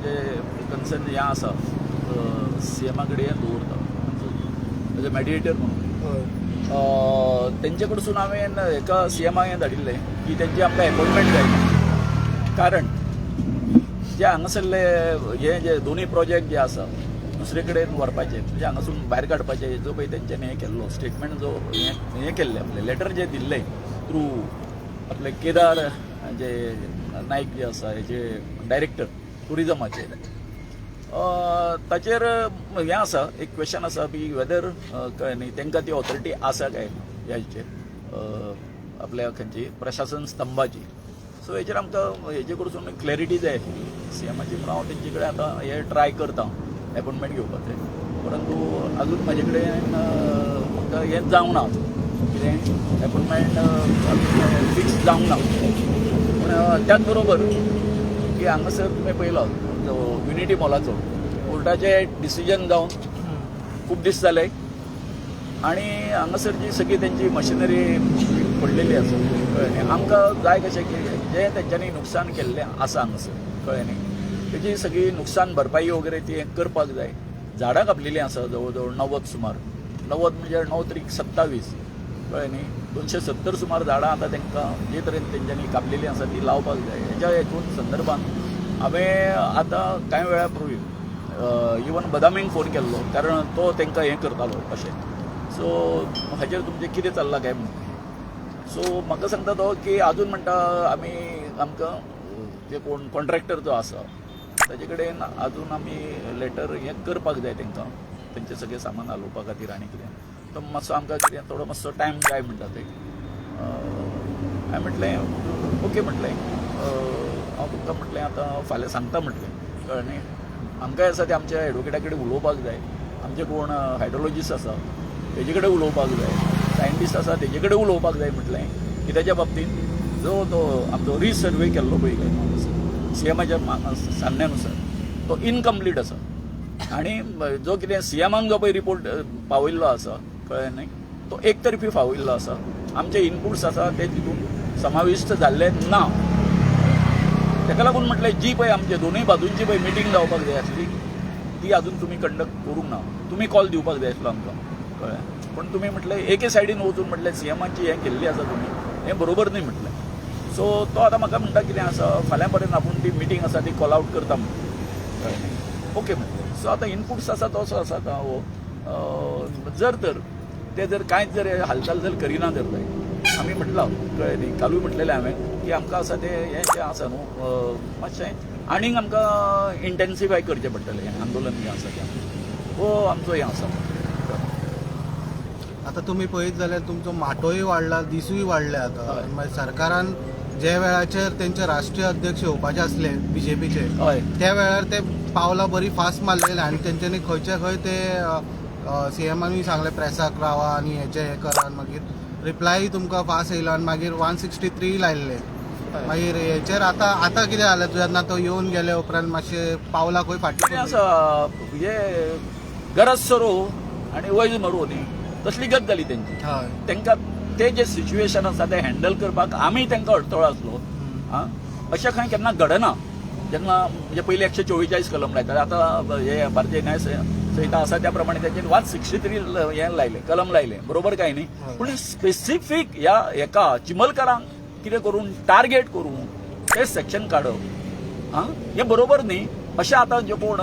जे कन्सर्न हें आसा सीएमा कडेन दवरता एज अ मॅडिएटर म्हणून तेंचे कडसून हांवें एका सीएमाक हें धाडिल्लें की तेंची आमकां अपॉइंटमेंट जाय, कारण जे हांगासरले हे जे दोनूय प्रोजेक्ट जे आसा दुसरे कडेन व्हरपाचे म्हणजे हांगासून भायर काडपाचे जो पळय तेंच्यांनी हें केल्लो स्टेटमेंट जो हें केल्लें आपलें लेटर जें दिल्लें थ्रू आपले केदार जे नायक जे आसा हेचे डायरेक्टर टुरिजमाचे ताचेर हें आसा एक क्वेश्चन आसा की वेदर कळ्ळें न्ही तांकां ती ऑथॉरिटी आसा काय ह्या हेचेर आपल्या खंयची प्रशासन स्तंभाची. सो हेचेर आमकां हेजे कडसून क्लॅरिटी जाय आशिल्ली सीएमाची. म्हणून हांव तेंचे कडेन आतां हे ट्राय करता अपॉइंटमेंट घेवपाचें, परंतु अजून म्हाजे कडेन म्हाका हें जावंक ना कितें अपॉइंटमेंट फिक्स जावंक ना. पूण त्याच बरोबर की हांगासर तुवें पळयलो युनिटी मॉलाचो कोर्टाचें डिसिजन जावन खूब दीस जाले आनी हांगासर जी सगळी तेंची मशिनरी पडलेली आसा कळ्ळें न्ही. आमकां जाय कशें की जें तेंच्यांनी नुकसान केल्लें आसा हांगासर कळ्ळें न्ही तेजी सगळी नुकसान भरपाई वगैरे ती हें करपाक जाय. झाडां कापलेलीं आसा जवळ जवळ 90 सुमार 90 म्हणजे 9 त्रिक 27 कळ्ळें न्ही 270 सुमार झाडां आतां तांकां जे तरेन तेंच्यांनी कापलेलीं आसा ती लावपाक जाय. हेच्या हेतून संदर्भान हांवें आतां कांय वेळा पूर्वी इवन बदामीक फोन केल्लो, कारण तो तांकां हें करतालो अशें. सो हाचेर तुमचें कितें चल्लां काय म्हणून. सो म्हाका सांगता तो की आजून म्हणटा आमकां जे कोण कॉन्ट्रॅक्टर जो आसा ताजे कडेन आजून आमी लेटर हें करपाक जाय तांकां तेंचें सगळें सामान हालोवपा खातीर आनी कितें. तो मातसो आमकां कितें थोडो मातसो टायम जाय म्हणटा ते. हांवें म्हटलें ओके म्हटलें हांव तुमकां म्हटलें आतां फाल्यां सांगता म्हटलें कळ्ळें न्ही. आमकांय आसा ते आमच्या एडवोकेटा कडेन उलोवपाक जाय, आमचे कोण हायड्रोलॉजिस्ट आसा तेजे कडेन उलोवपाक जाय, सायंटिस्ट आसा तेजे कडेन उलोवपाक जाय म्हटलें की तेच्या बाबतींत जो तो आमचो रिसर्वे केल्लो पळय सीएमाच्या सांगण्यानुसार तो इनकम्प्लीट आसा. आनी जो कितें सीएमाक जो पळय रिपोर्ट पावयल्लो आसा कळ्ळें न्ही तो एकतर्फी पावयल्लो आसा. आमचे इनपुट्स आसा ते तितून समाविष्ट जाल्ले ना. ताका लागून म्हटलें जी पळय आमचे दोनूय बाजूंची पळय मिटींग जावपाक जाय आसली ती आजून तुमी कंडक्ट करूंक ना. तुमी कॉल दिवपाक जाय आसलो आमकां कळ्ळें. पूण तुमी म्हटलें एके सायडीन वचून म्हटलें सीएमाची हें केल्ली आसा तुमी हें बरोबर न्ही म्हटलें. सो तो आतां म्हाका म्हणटा कितें आसा फाल्यां पर्यंत आपूण ती मिटींग आसा ती कॉल आवट करता म्हणून कळ्ळें. ओके म्हटलें. सो आतां इनपुट्स आसा तसो आसा आतां हो जर तर ते जर कांयच जर हालचाल जर करिना जर जाय आमी म्हटलां कळ्ळें न्ही कालूय म्हटलेलें हांवें की आमकां आसा ते हें जें आसा न्हू मातशें आनीक आमकां इंटेन्सिफाय करचें पडटलें हें आंदोलन जें आसा तें हो आमचो हें आसा. आता तुम्ही पळयत जाल्यार तुमचो माटोय वाडला दिसूय वाडले आता. मागीर सरकारान जे वेळाचेर तेंचे राष्ट्रीय अध्यक्ष येवपाचे आसले बीजेपीचे त्या वेळार ते पावलां बरी फास्ट मारलेले आनी तेंच्यांनी खंयचे खंय ते सीएमानूय सांगलें प्रेसाक रावा आनी हेचे हे करा. मागीर रिप्लाय तुमकां फास्ट येयलो आनी मागीर 163 लायल्ले. मागीर हेचेर आतां कितें जालें जेन्ना तो येवन गेले उपरांत मातशे पावलां खंय फाटी आसा हे गरज सरो आनी वैज मरो न्ही तसली गत जाली तेंची. तांकां ते जे सिच्युएशन आसा ते हँडल करपाक आमी तांकां अडथळो आसलो अशें खंय केन्ना घडना. जेन्ना म्हणजे पयलीं 144 कलम लायताले आतां हे भारतीय न्याय संहिता आसा त्या प्रमाणे तेचेर 163 हें लायलें कलम लायलें बरोबर काय न्ही. पूण स्पेसिफीक ह्या हेका चिमलकारांक कितें करून टार्गेट करून ते सेक्शन काडप हें बरोबर न्ही. अशें आतां जे कोण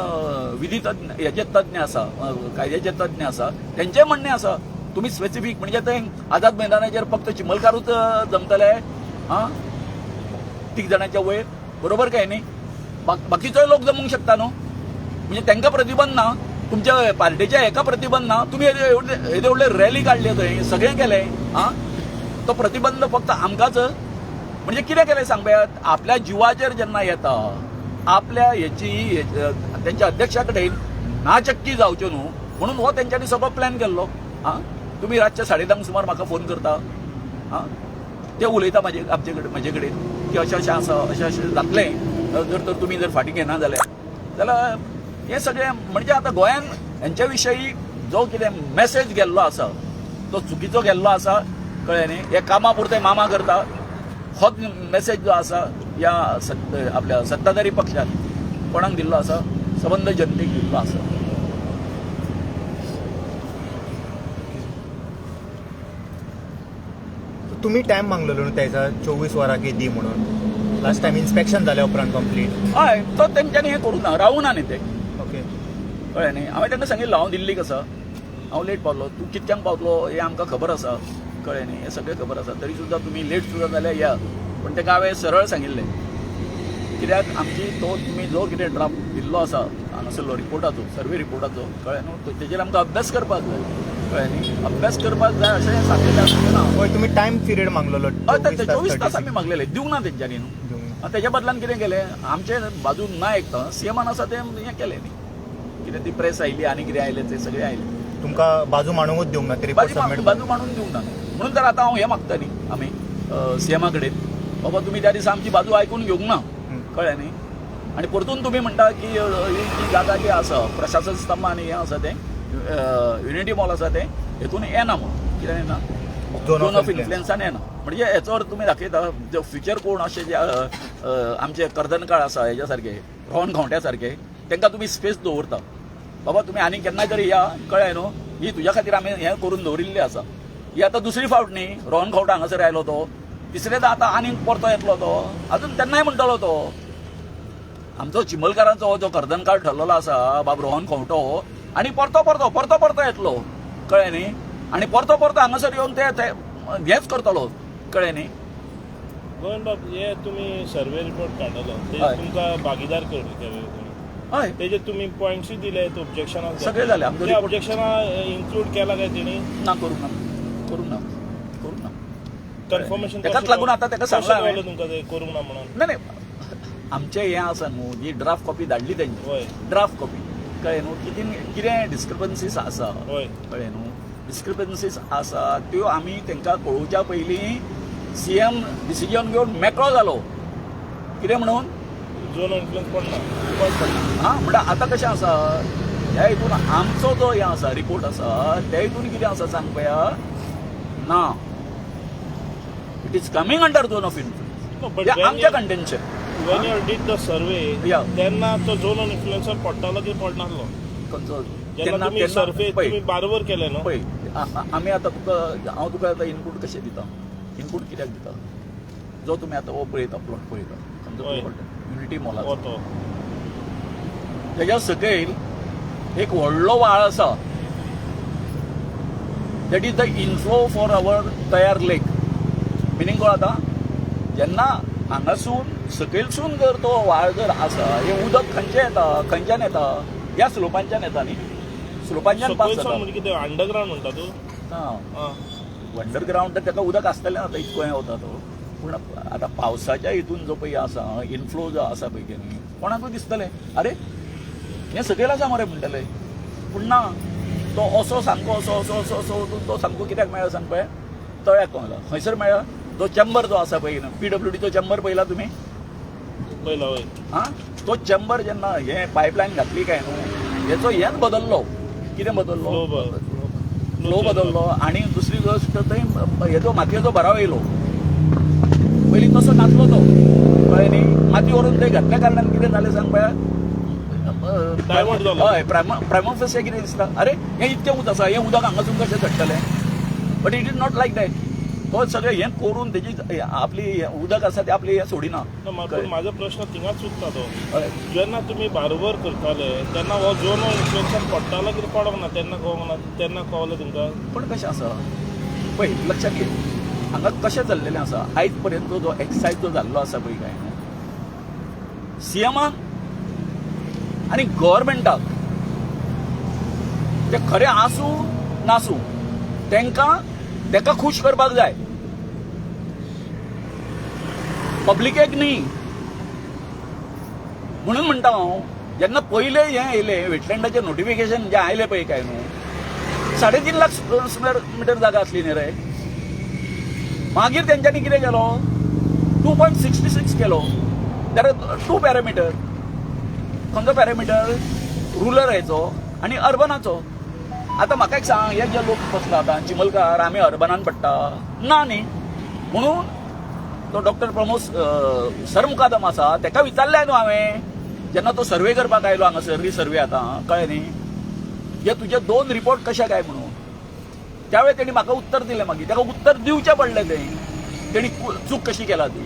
विधी तज्ञ हेचे तज्ञ आसा कायद्याचे तज्ञ आसा तेंचें म्हणणें आसा तुमी स्पेसिफीक म्हणजे ते आझाद मैदानाचेर फक्त चिमलकारूच जमतले 3 जाणांच्या वयर बरोबर काय न्ही. बाकीचोय लोक जमूंक शकता न्हू. म्हणजे तांकां प्रतिबंध ना तुमच्या पार्टीच्या हेका प्रतिबंध ना. तुमी येदे व्हडले रॅली काडले थंय सगळें केलें तो प्रतिबंध फक्त आमकांच म्हणजे कितें केलें सांग पळयात. आपल्या जिवाचेर जेन्ना येता आपल्या हेची त्यांच्या अध्यक्षा कडेन नाचक्की जावच्यो न्हू म्हणून हो तेंच्यांनी सगळो प्लॅन केल्लो. तुमी रातचे 10:30 सुमार म्हाका फोन करता ते उलयता म्हजे कडेन की अशें आसा अशें जातलें जर तर तुमी जर फाटीं घेना जाल्यार हें सगळें म्हणजे आतां गोंयान हेंच्या विशयी जो कितें मॅसेज गेल्लो आसा तो चुकीचो गेल्लो आसा कळ्ळें न्ही. हे कामा पुरते मामा करता होच मॅसेज जो आसा ह्या आपल्या सत्ताधारी पक्षान कोणाक दिल्लो आसा सबंद जनतेक दिल्लो आसा. तुम्ही टायम मागलेलो न्हू त्याचा 24 वरां की दी म्हणून लास्ट टाइम इन्स्पेक्शन जाल्या उपरांत कंप्लीट. हय तो तेंच्यांनी हें करूं ना रावूं ना न्ही ते ओके कळ्ळें न्ही. हांवें तांकां सांगिल्लो हांव दिल्लीक आसा, हांव लेट पावलो, तूं कितक्यांक पावतलो हें आमकां खबर आसा, कळ्ळें न्ही, हें सगळें खबर आसा, तरी सुद्दां तुमी लेट सुद्दां जाल्यार या. पूण ताका हांवें सरळ सांगिल्लें कित्याक आमची तो तुमी जो कितें ड्राफ्ट दिल्लो आसा हांगासरलो रिपोर्टाचो, सर्वे रिपोर्टाचो, कळ्ळें न्हू, तेजेर आमकां अभ्यास करपाक जाय, कळ्ळें न्ही. अभ्यास करपाक जाय अशें सांगिल्लें आसलें ना. होय तुम्ही टायम पिरियड मागलेलो हय ते 24 तास आमी मागलेले, दिवंक ना तेंच्यांनी न्हू. दिवंक तेच्या बदलान कितें केलें, आमचे बाजून ना आयकता सीएमान आसा तें हें केलें न्ही. कितें ती प्रेस आयली आनी कितें आयलें ते सगळें आयलें. तुमकां बाजू मांडूंकूच दिवंक ना ते रिपोर्ट सबमीट. बाजू मांडून दिवंक ना. म्हणून तर आतां हांव हें मागता न्ही आमी सीएमा कडेन, बाबा तुमी त्या दिसा आमची बाजू आयकून घेवंक ना, कळ्ळें न्ही. आनी परतून तुमी म्हणटा की ही जी जागा जी आसा प्रशासन स्तंभ आनी हें आसा तें युनिटी मॉल आसा तें हेतून येना म्हणून, कितें येना, झोन ऑफ इन्फ्लुएन्सान येना. म्हणजे हेचो अर्थ तुमी दाखयता जे फ्युचर कोण अशे जे आमचे कर्दनकाळ आसा हेज्या सारके रोहन खावट्या सारके तांकां तुमी स्पेस दवरता. बाबा तुमी आनी केन्नाय तरी या, कळ्ळें न्हू, ही तुज्या खातीर आमी हें करून दवरिल्ली आसा. ही आतां दुसरी फावट न्ही रोहन खावटा हांगासर आयलो तो, तिसरेदा आतां आनीक परतो येतलो तो, अजून तेन्नाय म्हणटलो तो. आमचो चिमलकारांचो हो जो कर्दनकाळ ठरलेलो आसा बाब रोहन खंवटो आनी परतो येतलो, कळ्ळें न्ही. आनी परतो हांगासर येवन ते हेंच करतलो, कळ्ळें न्ही. गोवन बाब हे तुम्ही सर्वे रिपोर्ट काढलो ते हय. तुमकां भागीदार केले हय तेजे तुम्ही पॉयंट्सूय दिले ऑब्जेक्शनाक सगळे जाले. आमचो report- ऑब्जेक्शना इन्क्लूड केला काय तेणी ना करूंक ना. कन्फर्मेशन तेकाच लागून आतां ताका सांगलां हांवें. तुमकां ते करूंक ना म्हणून नाही आमचें हें आसा न्हू, जी ड्राफ्ट कॉपी धाडली तेंची हय ड्राफ्ट कॉपी, कळ्ळें न्हू, कितें डिस्क्रिपन्सीस आसा, हय कळ्ळें न्हू, डिस्क्रिपन्सीस आसा त्यो आमी तांकां कळोवच्या पयलीं सीएम डिसिजन घेवन मेकळो जालो. कितें म्हणून झोन इन्फ्लुएन्स पडना. हां म्हणटा आतां कशें आसा ह्या हितून आमचो जो हें आसा रिपोर्ट आसा त्या हितून कितें आसा सांग पळया, ना it is coming under zone of No, but influence when आमच्या you- कंटेनशन. when you did the survey Yeah. तेन्ना तो झोन इन्फ्लुएन्सर पडटालो की पडनासलो जेन्ना तुम्ही सर्वे तुम्ही बरोबर केले न्हू. पळय आमी आतां तुका हांव तुका आतां इनपूट कशें दिता, इनपूट कित्याक दिता, जो तुमी आतां हो पळयता प्लॉट पळयता समजा हय. युनिटी मॉलाचो, हो तो तेज्या सकयल एक व्हडलो व्हाळ आसा that is the inflow for our तयार लेक. मिनींग कळ्ळो आतां, जेन्ना हांगासून सकयलसून जर तो व्हाळ जर आसा हें उदक खंयचें येता, खंयच्यान येता, ह्या स्लोपांच्यान येता न्ही, स्लोपांच्यान पास सकयल जाता. म्हणजे कितें अंडरग्राउंड म्हणटा तूं. ना अंडरग्राउंड तर ताका उदक आसतलें आतां इतको हें वता तो. पूण आतां पावसाच्या हितून जो पळय आसा इनफ्लो जो आसा पळय न्ही कोणाकूय दिसतलें अरे हें सकयल आसा मरे म्हणटलें. पूण ना तो असो सामको असो तो सामको कित्याक मेळ्ळा सांग पळय, तळ्याक मेळ्ळा. खंयसर मेळ्ळा, तो चेंबर जो आसा पळय PWDचो चेंबर पळयला तुमी, पयला वय हां तो चेंबर जेन्ना हें पायपलायन घातली काय न्हू हेचो हेंच बदललो. कितें बदललो, फ्लो बदललो. आनी दुसरी गोश्ट थंय हेजो मातयेचो भराव येयलो. पयलीं तसो नासलो तो, कळ्ळें न्ही. माती व्हरून थंय घातल्या कारणान कितें जालें सांग पळया, Divert जालो. हय प्रायमोफेसिया कितें दिसता, अरे हें इतकें उदक आसा, हें उदक हांगासून कशें चडटलें. But it is not like that. तो सगळें हें करून तेजी आपली उदक आसा तें आपली हें सोडिना. पूण म्हाजो प्रश्न थिंगाच सुटता तो, हय. जेन्ना तुमी बरोबर करताले तेन्ना हो झोन इन्फ्लुएन्सान पडटालो कितें पडोंक ना तेन्ना कळोंक ना, तेन्ना कळलें तुमकां. पण कशें आसा पळय लक्षात घे, हांगा कशें चल्लेलें आसा आयज पर्यंत जो एक्सरसायज जो जाल्लो आसा पळय काय सीएमाक आनी गव्हर्मेंटाक ते खरें आसूं नासूं ताका खूश करपाक जाय, पब्लिकेक न्ही. म्हणून म्हणटा हांव जेन्ना पयलें हें येयलें वेटलँडाचें नोटिफिकेशन जें आयलें पळय काय न्हू 3.5 लाख स्क्वेअर मिटर जागा आसली न्ही रे. मागीर तेंच्यांनी कितें केलो 2.66 केलो. There are 2 parameter. खंयचो पॅरामिटर, रुरल हेचो आनी अर्बनाचो. आतां म्हाका एक सांग, हे जे लोक बसला आतां चिमलकार आमी अर्बनान पडटा ना न्ही. म्हणून तो डॉक्टर प्रमोद सर मुकादम आसा ताका विचारलें न्हू हांवें जेन्ना तो सर्वे करपाक आयलो हांगासर रिसर्वे आतां कळ्ळें न्ही हे तुजे 2 रिपोर्ट कशे काय म्हणून त्यावेळी तेणी म्हाका उत्तर दिलें मागीर ताका उत्तर दिवचें पडलें तें तेणी चूक कशी केला ती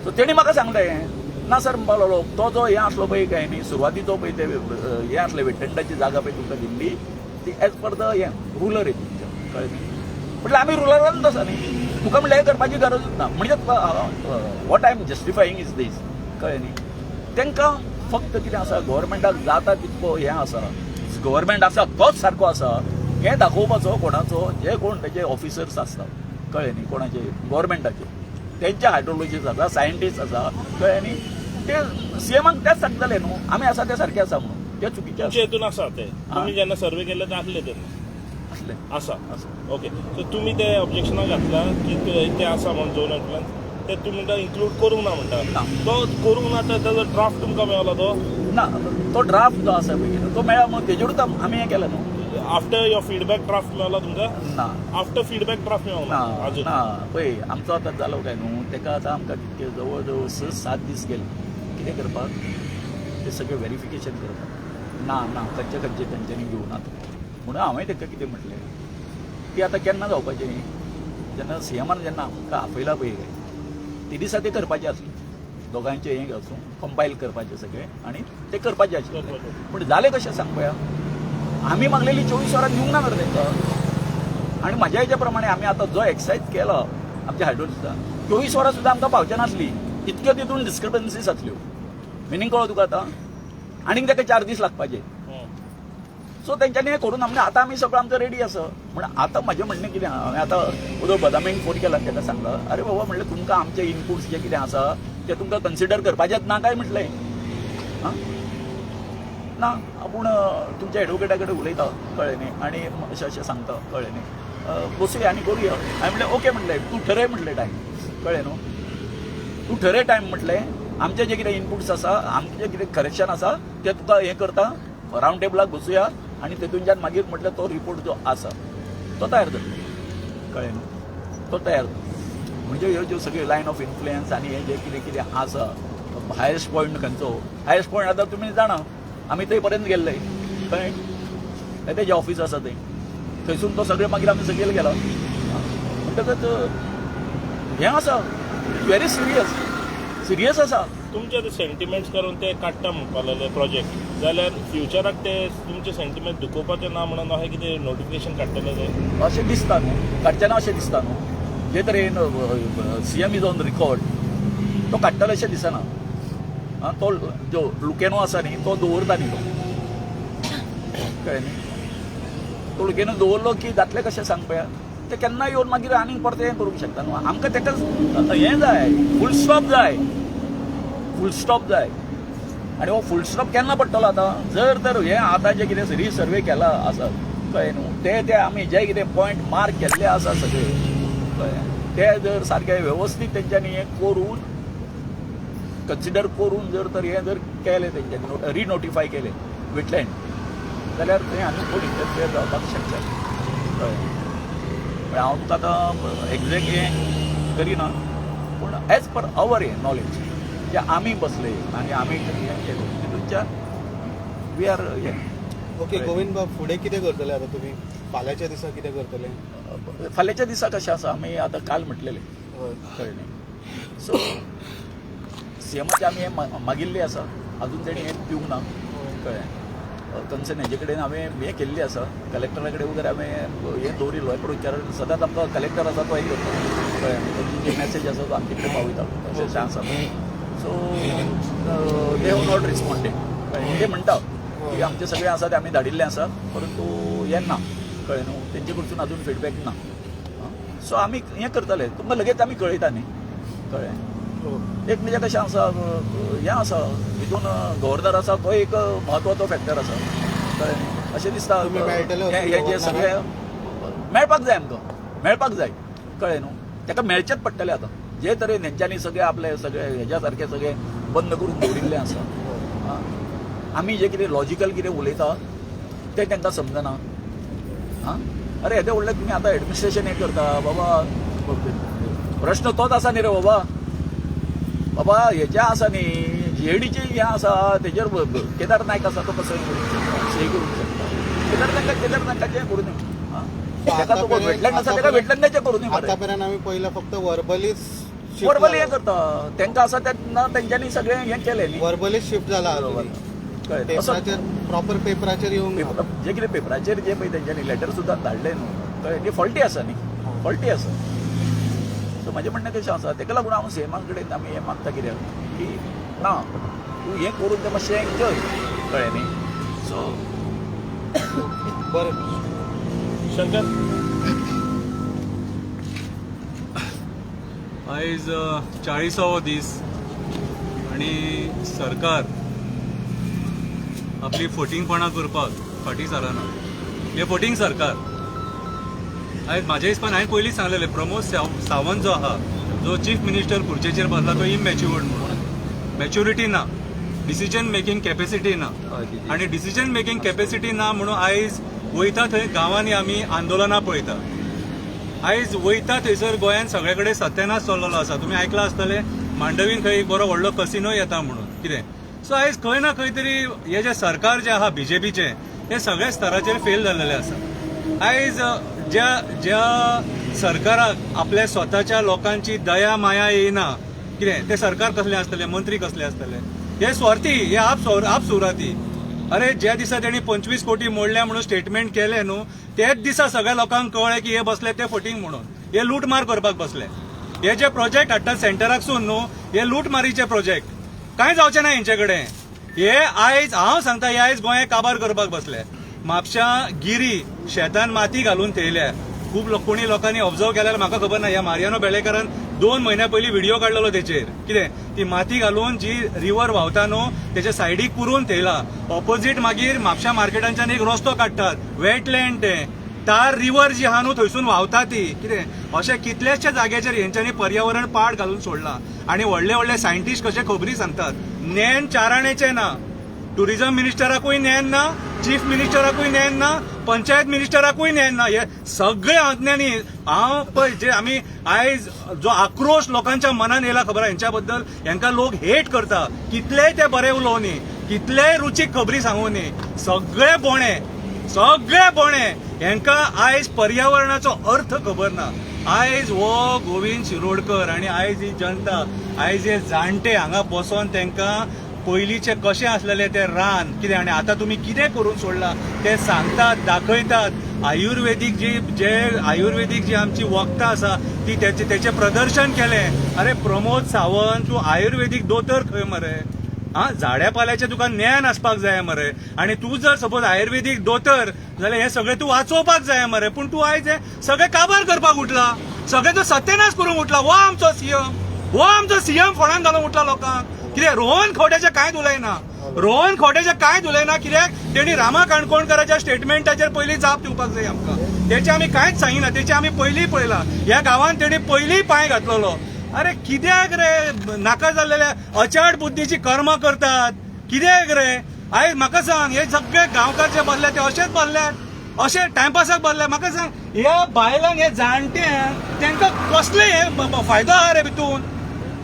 सो तेणी म्हाका सांगलें ना सर म्हणपाक तो जो हें आसलो पळय काय न्ही सुरवातीचो पळय ते हें आसलें वेटलँडाची जागा पळय तुमकां दिल्ली ती एज पर द हें रुलर आहे तुमच्या कळ्ळें न्ही म्हटल्यार आमी रुलरानच आसा न्ही तुका म्हणल्यार हें करपाची गरजूच ना म्हणजे वॉट आय एम जस्टिफायींग इज दीस कळ्ळें न्ही तांकां फक्त कितें आसा गव्हर्मेंटाक जाता तितको हें आसा गव्हर्मेंट आसा तोच सारको आसा हें दाखोवपाचो कोणाचो जे कोण तेजे ऑफिसर्स आसता कळ्ळें न्ही कोणाचे गव्हर्मेंटाचे तेंचे हायड्रोलॉजिस्ट आसा सायंटिस्ट आसा कळ्ळें न्ही ते सीएमाक तेच सांगतले न्हू आमी आसा ते सारके आसा म्हणून ते चुकीचे तुमचे हेतून आसा ते तुम्ही जेन्ना सर्वे केले ते आसले तेन्ना आसले आसा ओके सो तुम्ही ते ऑब्जेक्शनाक घातला की ते आसा म्हणून झोन ते तुम्ही इन्क्लूड करूंक ना म्हणटा तो करूंक ना तर ताजो ड्राफ्ट तुमकां मेळलो तो ना तो ड्राफ्ट जो आसा पळय तो मेळ्ळा मग तेजेरूच आमी हें केलें न्हू आफ्टर युअर फीडबॅक ड्राफ्ट मेळलो तुमकां ना आफ्टर फीडबॅक ड्राफ्ट मेळोंक ना ना अजून ना पळय आमचो आतां जालो काय न्हू ताका आतां आमकां कितके जवळ जवळ 6-7 दीस गेले कितें करपाक ते सगळें व्हेरिफिकेशन करपाक ना खंयचे तेंच्यांनी घेवनात म्हणून हांवें ताका कितें म्हटलें की आतां केन्ना जावपाचें जेन्ना सीएमान जेन्ना आमकां आपयला पळय ते दिसा ते करपाचें आसलें दोगांयचें हें वचून कंपायल करपाचें सगळें आनी ते करपाचें आशिल्लें पूण जालें कशें सांग पळया आमी मागलेली 24 वरां दिवंक ना मरे तांकां आनी म्हाज्या हेज्या प्रमाणे आमी आतां जो एक्सरसायज केलो आमच्या हायड्रोलिस्टान 24 वरां सुद्दां आमकां पावचे नासली इतक्यो तितून डिस्क्रिपन्सीज जातल्यो मिनींग कळ्ळो तुका आतां आनीक ताका 4 दीस लागपाचे सो तेंच्यांनी हें करून म्हणजे आतां आमी सगळो आमचो रेडी आसा म्हण आतां म्हजें म्हणणें कितें हांवें आतां उदो बदामीक फोन केला ताका सांगला अरे बाबा म्हणलें तुमकां आमचे इनपुट्स जे कितें आसा ते तुमकां कन्सिडर करपाचेंच ना काय म्हटलें आं ना पूण तुमच्या एडवोकेटा कडेन उलयता कळ्ळें न्ही आनी अशें सांगता कळ्ळें न्ही बसुया आनी करुया हांवें म्हणलें ओके म्हणलें तूं ठरय म्हणलें टायम कळ्ळें न्हू तूं ठरय टायम म्हटलें आमचे जे कितें इनपुट्स आसा आमचें कितें करेक्शन आसा तें तुका हें करता रावंड टेबलाक बसुया आनी तेतूंच्यान मागीर म्हटल्यार तो रिपोर्ट जो आसा तो तयार जातलो कळ्ळें न्हू तो तयार जातलो म्हणजे ह्यो ज्यो सगळ्यो लायन ऑफ इन्फ्लुयन्स आनी हे जे कितें कितें आसा हायस्ट पॉयंट खंयचो हायस्ट पॉयंट आतां तुमी जाणा आमी थंय पर्यंत गेल्ले कळ्ळें तेजे ऑफिस आसा थंय थंयसून तो सगळें मागीर आमी सकयल गेलो म्हणटकच हें आसा व्हेरी सिरियस आसा तुमचे ते सेंटिमेंट्स करून ते काडटा म्हणपा लागले प्रोजेक्ट जाल्यार फ्युचराक ते तुमचे सेंटिमेंट दुखोवपाचे ना म्हणून अशें कितें नोटिफिकेशन काडटले ते अशें दिसता न्हू काडचें ना अशें दिसता न्हू जे तरेन सीएम इज ऑन रिकॉर्ड तो काडटलो अशें दिसना तो जो लुकेनो आसा न्ही तो दवरता न्ही तो कळ्ळें न्ही तो लुकेनो दवरलो की जातलें कशें सांग पळया ते केन्ना येवन मागीर आनीक परतें हें करूंक शकता न्हू आमकां ताका हें जाय फूल स्टॉप जाय आनी हो फूल स्टॉप केन्ना पडटलो आतां जर तर हें आतां जें कितें रिसर्वे केला आसा कळ्ळें न्हू ते आमी जे कितें पॉयंट मार्क केल्ले आसा सगळे कळ्ळें ते जर सारकें वेवस्थीत तेंच्यांनी हें करून कन्सिडर करून जर हें केलें तेंच्यांनी रिनोटिफाय केलें वेटलँड जाल्यार थंय आनी कोण इंटरफियर जावपाक शकता कळ्ळें पण हांव तुका आतां एग्जॅक्ट हें करिना पूण एज पर अवर हें नॉलेज जे आमी बसले आनी आमी हें केलें तितूंच्यान वी आर हें ओके गोविंद बाब फुडें कितें करतले आतां तुमी फाल्यांच्या दिसा कितें करतले फाल्यांच्या दिसा कशें आसा आमी आतां काल म्हटलेलें कळ्ळें न्ही सो सीएमाचें आमी हें मागिल्लें आसा अजून तेणी हें दिवंक ना कळ्ळें कन्सर्न हेजे कडेन हांवें हें केल्ली आसा कलेक्टरा कडेन वगैरे हांवें हें दवरिल्लो प्रचार सदांच आमकां कलेक्टर आसा तो हें करता कळ्ळें तेजी जी मॅसेज आसा तो आमचे कडेन पावयता अशें आसा so they have not responded कळ्ळें ते म्हणटा की आमचे सगळें आसा ते आमी धाडिल्लें आसा परंतु हें ना कळ्ळें न्हू तेंचे कडसून अजून फीडबॅक ना सो आमी हें करतले तुमकां लगेच आमी कळयता न्ही कळ्ळें एक म्हणजे कशें आसा हें आसा हितून गव्हर्नर आसा तो एक म्हत्वाचो फॅक्टर आसा कळ्ळें अशें दिसता हे जे सगळें मेळपाक जाय आमकां मेळपाक जाय कळ्ळें न्हू ताका मेळचेच पडटलें आतां जे तरेन हेंच्यांनी सगळें आपले सगळें हेज्या सारकें सगळें बंद करून दवरिल्लें आसा आमी जें कितें लॉजिकल कितें उलयता तें तांकां समजना अरे येदे व्हडलें तुमी आतां एडमिनिस्ट्रेशन हें करता बाबा प्रश्न तोच आसा न्ही रे बाबा हेजे आसा न्ही जेडीचे हे आसा तेजेर केदार नायक आसा तो कसोय करूंक शकता, सही करूंक शकता. केदार नायकाचें करूं न्ही. ताका तो वेटलँड आसा ताका वेटलँडाचें करूं न्ही. आतापर्यंत आम्ही पहिलं फक्त वर्बलीच वर्बली हें करता तांकां आसा तेन्ना तेंच्यांनी सगळें हें केलें न्ही. वर्बलीच शिफ्ट झाला कळ्ळें. असो पेपराचेर प्रॉपर पेपराचेर येऊन जे कितें पेपराचेर जे पळय तेंच्यांनी लेटर सुद्दां धाडलें न्हू, कळ्ळें, ती फॉल्टी आसा न्ही, फॉल्टी आसा. सो म्हजें म्हणणें कशें आसा ताका लागून हांव सीएमा कडेन आमी हें मागता कित्याक की ना तूं हें करून तें मातशें जय, कळ्ळें न्ही. सो बरें. शंकर आयज 40वा दीस आनी सरकार आपली फटींगपणां करपाक फाटीं सरना. हें फटींग सरकार. आयज म्हाज्या हिसपान हांवें पयलींच सांगलेलें प्रमोद सावंत जो आहा जो चीफ मिनिस्टर खुर्चेचेर बसला तो इमॅच्युअर्ड म्हणून. मॅच्युरिटी ना, डिसिजन मेकींग कॅपेसिटी ना, आनी डिसिजन मेकींग कॅपेसिटी ना म्हणून आयज वयता थंय गांवांनी आमी आंदोलनां पळयता. आयज वयता थंयसर गोंयांत सगळे कडेन सत्यानाश चल्लेलो आसा. तुमी आयकलां आसतलें मांडवीन खंय एक बरो व्हडलो कसिनो येता म्हणून कितें. सो आयज खंय ना खंय तरी हे जे सरकार जे आहा बीजेपीचें हे सगळ्या स्तराचेर फेल जाल्लेलें आसा. आयज ज्या सरकाराक आपल्या स्वताच्या लोकांची दया माया येयना कितें, ते सरकार कसलें आसतलें, मंत्री कसले आसतले, हे स्वार्थी, हे आपसुराती. अरे ज्या दिसा तेणी 25 कोटी मोडल्या म्हणून स्टेटमेंट केले न्हू, तेच दिसा सगळ्या लोकांक कळ्ळें की हे बसले ते फटींग म्हणून, हे लूटमार करपाक बसले. हे जे प्रोजेक्ट हाडटात सेंटराकसून न्हू, हे लूटमारीचे प्रोजेक्ट कांय जावचे ना हेंचे कडेन. हे आयज हांव सांगता, हे आयज गोंय काबार करपाक बसले. म्हापशां गिरी शेतान माती घालून थेयल्या. खूब कोणी लोकांनी ऑब्जर्व केल्यार म्हाका खबर ना, ह्या मारियानो बेळेकरान 2 म्हयन्या पयलीं व्हिडिओ काडलेलो तेचेर. कितें ती माती घालून जी रिवर व्हांवता न्हू तेच्या सायडीक पुरून थेयला. ऑपोजीट मागीर म्हापशां मार्केटांच्यान एक रस्तो काडटात, वेटलँड ते तार रिवर जी आहा न्हू थंयसून व्हांवता ती. कितें अशें कितलेशे जाग्याचेर हेंच्यांनी पर्यावरण पाड घालून सोडलां. आनी व्हडले व्हडले सायंटिस्ट कशे खबरी सांगतात, ज्ञान चाराणेचें ना. टुरिझम मिनिस्टराकूय ज्ञान ना, चीफ मिनिस्टराकूय ज्ञान ना, पंचायत मिनिस्टराकूय ज्ञान ना. हे सगळे अज्ञानी. हांव पळय जे आमी आयज जो आक्रोश लोकांच्या मनान येयला खबर आहा हेंच्या बद्दल, हेंकां लोक हेट करता. कितलेय ते बरे उलोवं न्ही, कितलेय रुचीक खबरी सांगूं न्ही, सगळे बोणे. हेंकां आयज पर्यावरणाचो अर्थ खबर ना. आयज हो गोविंद शिरोडकर आनी आयज ही जनता, आयज हे जाणटे हांगा बसोन तांकां पयलींचे कशें आसलेले ते रान कितें आनी आतां तुमी कितें करून सोडला ते सांगतात, दाखयतात. आयुर्वेदीक जी आमची वखदां आसा ती तेचें प्रदर्शन केलें. अरे प्रमोद सावंत, तूं आयुर्वेदीक दोतोर खंय मरे? झाड्या पाल्याचें तुका ज्ञान आसपाक जाय मरे. आनी तूं जर सपोज आयुर्वेदीक दोतोर जाल्यार हे सगळें तूं वाचोवपाक जाय मरे. पूण तूं आयज हें सगळें काबार करपाक उठला, सगळें सत्यानाश करूंक उठला. हो आमचो सीएम फोंडान घालूंक उठला लोकांक. कित्याक रोहन खंवटेचें कांयच उलयना. कित्याक तेणी रामा काणकोणकराच्या स्टेटमेंटाचेर पयलीं जाप दिवपाक जाय आमकां. तेचें आमी कांयच सांगिना, तेचें आमी पयलीं पळयलां. ह्या गांवांत तेणी पयलीं पांय घातलेलो. अरे कित्याक रे नाका जाल्लेल्या अचाड बुद्धीची कर्मां करतात, कित्याक रे? आयज म्हाका सांग, हे सगळे गांवकार जे बसले ते अशेंच बसल्यात, अशे टायमपासाक बसले. म्हाका सांग, ह्या बायलांक, हे जाणट्यांक तांकां कसले फायदो आहा रे भितून?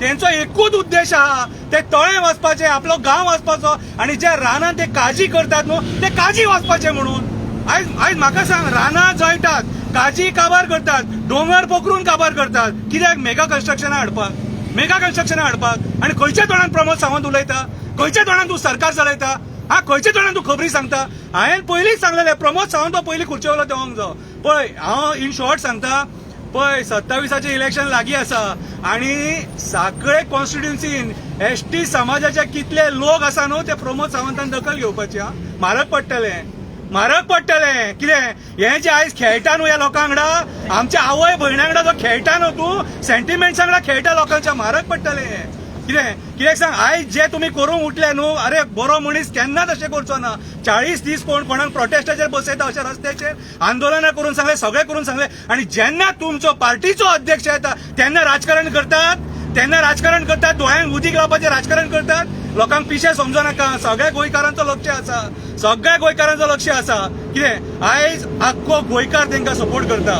तेंचो एकूच उद्देश आहा, ते तळें वचपाचें, आपलो गांव वचपाचो, आनी जे रानांत ते काजी करतात न्हू ते काजी वचपाचें म्हणून. आयज म्हाका सांग, रानां जळटात, काजी काबार करतात, दोंगर पोखरून काबार करतात. कित्याक? मेगा कन्स्ट्रक्शनां हाडपाक. आनी खंयच्या तोंडान प्रमोद सावंत उलयता? खंयच्या तोंडान तूं सरकार चलयता? खंयच्या तोंडान तूं खबरी सांगता? हांवें पयलींच सांगलेलें, प्रमोद सावंत पयलीं खुर्चे वयलो देवंक जाय. पळय हांव इन शॉर्ट सांगता, पळय 27चें इलेक्शन लागीं आसा आनी साखळे कॉन्स्टिट्युन्सीन एसटी समाजाचे कितले लोक आसा न्हू ते प्रमोद सावंतान दखल घेवपाची. म्हारग पडटलें. कितें हें जे आयज खेळटा न्हू ह्या लोकां वांगडा, आमच्या आवय भयणां वांगडा जो खेळटा न्हू तूं, सेंटिमेंट्सां वांगडा खेळटा लोकांच्या, म्हारग पडटलें. कित्याक सांग, आयज जे तुमी करूंक उठले न्हू, अरे बरो मनीस केन्नाच अशें करचो ना. 40 दीस कोणाक प्रोटेस्टाचेर बसयता अशा रस्त्याचेर, आंदोलनां करून सांगले, सगळें करून सांगले. आनी जेन्ना तुमचो पार्टीचो अध्यक्ष येता तेन्ना राजकारण करतात, दोळ्यांक उदीक लावपाचें राजकारण करतात. लोकांक पिशें समजो नाका. सगळ्या गोंयकारांचो लक्ष आसा. कितें आयज आख्खो गोंयकार तांकां सपोर्ट करता.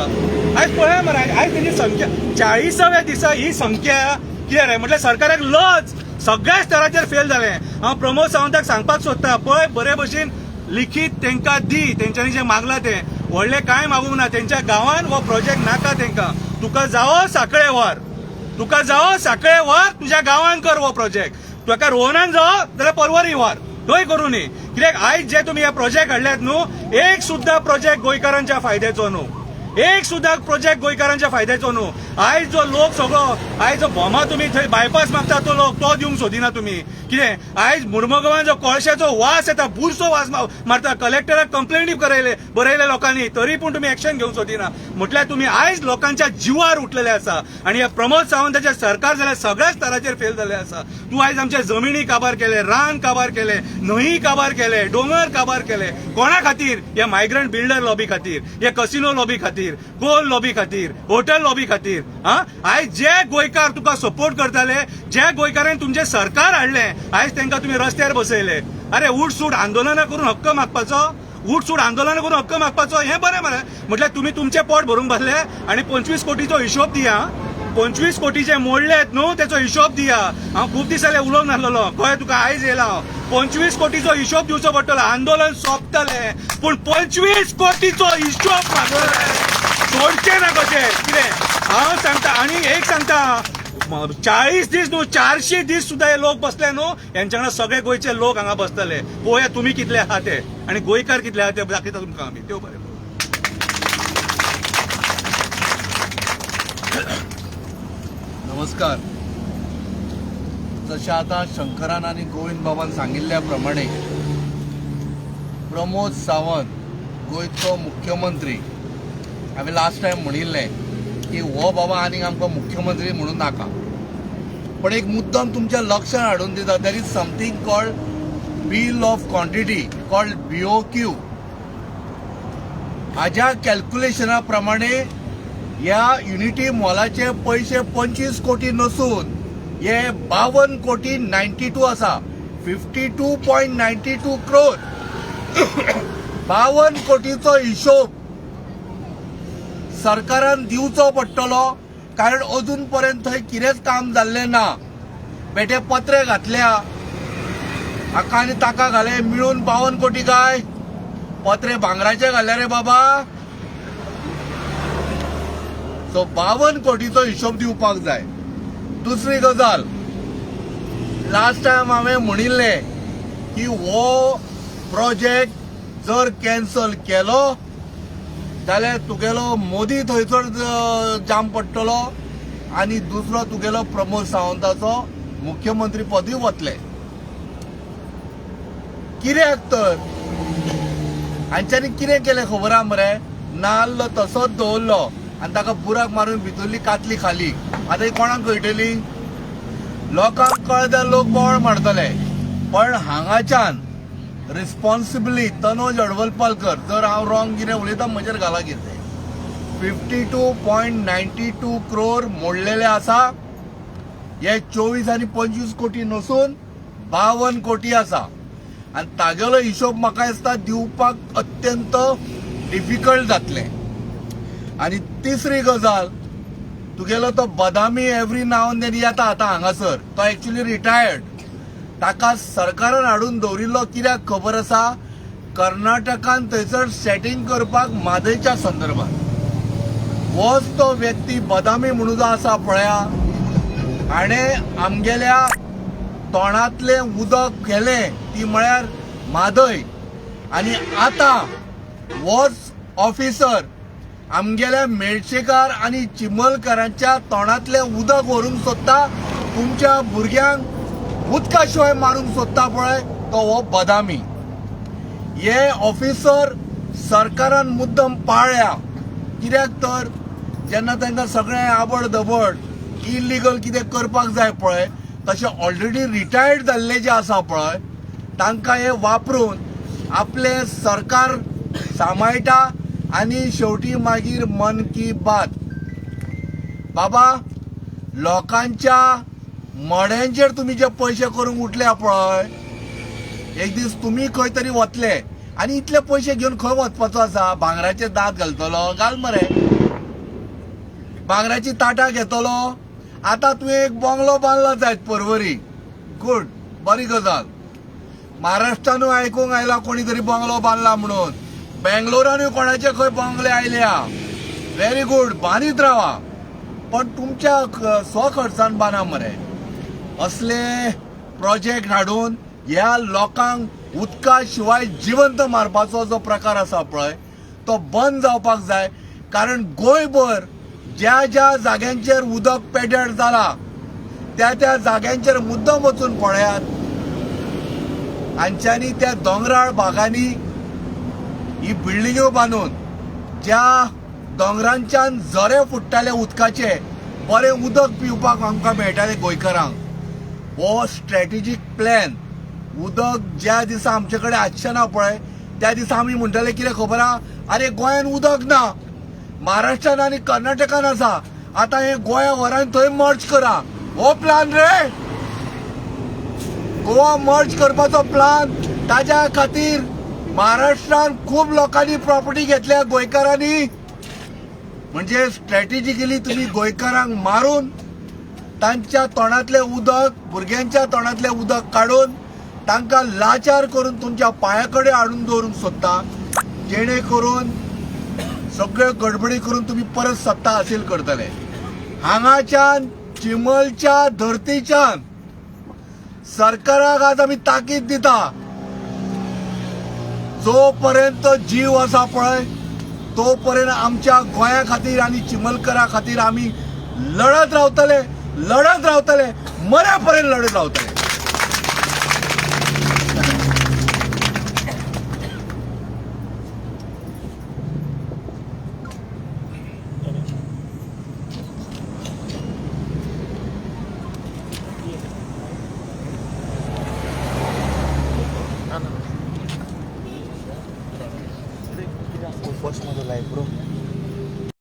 आयज पळया मरे, आयज तेजी संख्या 40व्या दिसा ही संख्या कितें रे म्हटल्यार सरकाराक लज सगळ्या स्तराचेर फेल जालें. हांव प्रमोद सावंताक सांगपाक सोदतां, पळय बरे भशेन लिखीत तेंकां दी, तेंच्यांनी जें मागलां तें व्हडलें कांय मागूंक ना. तेंच्या गांवांत हो प्रोजेक्ट नाका तेंकां. तुका जावो सांकळे व्हर, तुका जावो सांकळे व्हर, तुज्या गांवांत कर हो प्रोजेक्ट. तुका रोहनान जावो जाल्यार परवरी व्हर, थंय करूं न्ही. कित्याक आयज जे तुमी हे प्रोजेक्ट हाडल्यात न्हू, एक सुद्दां प्रोजेक्ट गोंयकारांच्या फायद्याचो न्हू, एक सुद्दां प्रोजेक्ट गोंयकारांच्या फायद्याचो न्हू. आयज जो लोक सगळो आयज जो भोमा तुमी थंय बायपास मागता तो लोक तो दिवंक सोदिना तुमी. कितें आयज मुर्मगांवान जो कोळशाचो वास येता, बुरसो वास मारता, कलेक्टराक कंप्लेनी बरयले लोकांनी, तरी पूण तुमी एक्शन घेवंक सोदिना. म्हटल्यार तुमी आयज लोकांच्या जिवार उठलेले आसा. आणि हे प्रमोद सावंताचे सरकार जाल्यार सगळ्या स्तराचेर फेल जाल्ले आसा. तूं आयज आमच्या जमिनी काबार केले, रान काबार केले, न्हंयी काबार केले, दोंगर काबार केले. कोणा खातीर? हे मायग्रंट बिल्डर लॉबी खातीर, हे कसिनो लॉबी खातीर, कोल लॉबी खातीर, होटल लॉबी खातीर. आयज जे गोंयकार तुका सपोर्ट करताले, ज्या गोंयकारांनी तुमचे सरकार हाडले, आयज तांकां तुम्ही रस्त्यार बसयले. अरे उठसूट आंदोलनां करून हक्क मागपाचो, उठसूट आंदोलनां करून हक्क मागपाचो, हें बरें मरे. म्हटल्यार तुमी तुमचें पोट भरूंक बसले आनी 25 कोटीचो हिशोब दिया. 25 कोटी जे मोडलेत न्हू तेचो हिशोब दिया. हांव खूब दीस जाले उलोवंक नासलोलो, कळ्ळें तुका, आयज येयला हांव. 25 कोटीचो हिशोब दिवचो पडटलो. आंदोलन सोंपतलें पूण 25 कोटीचो हिशोब मागतले, सोडचे ना कशें. कितें हांव सांगता आनी एक सांगता, 40 दीस न्हू 400 दीस सुद्धा हे लोक बसले न्हू, यांच्या वांगडा सगळे गोंयचे लोक हांगा बसतले. पळोवया तुमी कितले आहा ते आनी गोंयकार कितले आहा ते दाखयता तुमकां आमी. देव बरें. नमस्कार. जशें आता शंकरान आणि गोविंद बाबान सांगिल्ल्या प्रमाणे प्रमोद सावंत गोंयचो मुख्यमंत्री. हांवें लास्ट टायम म्हणिल्लें की हो बाबा आनीक आमकां मुख्यमंत्री म्हणून नाका, पण एक मुद्दम तुमच्या लक्षात हाडून दिता. There is something called bill of quantity, called BOQ. हाज्या कॅल्क्युलेशना प्रमाणे ह्या युनिटी मॉलाचे पैसे 25 कोटी नसून हे 52 कोटी 92 आसा, 52.92 करोड. 52 कोटीचो हिशोब सरकारान दिवचो पडटलो, कारण अजून पर्यंत थंय कितेंच काम जाल्लें ना. बेटे पत्रे घातल्या, हाका आनी ताका घाले मिळून 52 कोटी काय? पत्रे भांगराचे घाले रे बाबा. सो 52 कोटीचो हिशोब दिवपाक जाय. दुसरी गजाल, लास्ट टायम हांवें म्हणिल्लें की हो प्रोजेक्ट जर कॅन्सल केलो जाल्यार तुगेलो मोदी थंयसर जाम पडटलो आनी दुसरो तुगेलो प्रमोद सावंताचो मुख्यमंत्री पदूय वतलें. कित्याक तर हांच्यांनी कितें केलें खबर आहा मरे? नाल्ल तसोच दवरलो आनी ताका बुराक मारून भितरली कातली खाली. आतां कोणाक कळटली? लोकांक कळटा लोक बोवाळ मारतले. पण हांगाच्यान रिस्पॉन्सिबली तनोज अडवलपालकर, जर हांव रॉंग कितें उलयता म्हजेर घाला कितें, 52.92 करोड मोडलेले आसा. हे 24 आनी 25 कोटी नसून 52 कोटी आसा. आनी तागेलो हिशोब म्हाका दिसता दिवपाक अत्यंत डिफिकल्ट जातलें. आनी तिसरी गजाल, तुगेलो तो बदामी एवरी नाव एंड देन येता आतां हांगासर, तो एक्चुअली रिटायर्ड. ताका सरकारान हाडून दवरिल्लो कित्याक खबर आसा? कर्नाटकान थंयसर सेटिंग करपाक म्हादयच्या संदर्भात. होच तो व्यक्ती बदामी म्हणून जो आसा पळया, हाणें आमगेल्या तोंडातलें उदक केलें, ती म्हळ्यार म्हादय. आनी आतां होच ऑफिसर आमगेल्या मेळशेकार आनी चिमलकारांच्या तोंडातलें उदक व्हरूंक सोदता, तुमच्या भुरग्यांक उदका शिवाय मारूंक सोदता पळय, तो हो बदामी. हे ऑफिसर सरकारान मुद्दम पाळ्ळ्या. कित्याक तर जेन्ना तांकां सगळें आबड धबड इलिगल कितें करपाक जाय पळय, तशें ऑलरेडी रिटायर्ड जाल्ले जे आसा पळय, तांकां हे वापरून आपले सरकार सांबाळटा आनी शेवटी मागीर मन की बात. बाबा, लोकांच्या मड्यांचेर तुमी जे पयशे करूंक उठल्या पळय, एक दीस तुमी खंय तरी वतले आनी इतले पयशे घेवन खंय वचपाचो आसा? भांगराचे दात घालतलो? घाल मरे. भांगराची ताटां घेतलो. आतां तुवें एक बंगलो बांदलो जायत परवरी, गुड, बरी गजाल. महाराष्ट्रानूय आयकूंक आयला कोणी तरी बंगलो बांदला म्हणून. बेंगलोरानूय कोणाचे खंय बंगले आयल्या. व्हेरी गुड, बांदीत रावा. पण तुमच्या स्वखर्चान बांदा मरे. असले प्रोजेक्ट हाडून ह्या लोकांक उदका शिवाय जिवंत मारपाचो जो प्रकार आसा पळय तो बंद जावपाक जाय. कारण गोंयभर ज्या ज्या जाग्यांचेर उदक पेड्यार जाला त्या त्या जाग्यांचेर मुद्दम वचून पळयात. हांच्यांनी त्या दोंगराळ भागांनी ही बिल्डिंग्यो बांदून ज्या दोंगरांच्यान झरे फुट्टाले उदकाचे बरें उदक पिवपाक आमकां मेळटालें गोंयकारांक. हो स्ट्रॅटेजीक प्लॅन. उदक ज्या दिसा आमचे कडेन आसचें ना पळय त्या दिसा आमी म्हणटाले कितें खबर आहा, अरे गोंयान उदक ना, महाराष्ट्रान आनी कर्नाटकान आसा, आतां हे गोंया व्हरान थंय मर्ज करा. हो प्लॅन रे. गोवा मर्ज करपाचो प्लॅन. ताज्या खातीर महाराष्ट्रान खूब लोकांनी प्रॉपर्टी घेतल्या गोंयकारांनी. म्हणजे स्ट्रॅटेजिकली तुम्ही गोंयकारांक मारून तांच्या तोंडातले उदक, भुरग्यांच्या तोंडातले उदक काढून तांकां लाचार करून तुमच्या पांया हाडून दवरूंक सोदता, जेणे करून सगळ्यो गडबडी करून तुम्ही परत सत्ता हासील करतले. हांगाच्यान चिमलच्या धर्तीच्यान सरकाराक आज आमी ताकीद दिता, जो पर्यंत जीव आसा पळय तो पर्यंत आमच्या गोंया खातीर आनी चिमलकरा खातीर आमी लढत रावतले, मरे पर्यंत लढत रावतले. फर्स्ट मध्ये लाईव्ह ब्रो.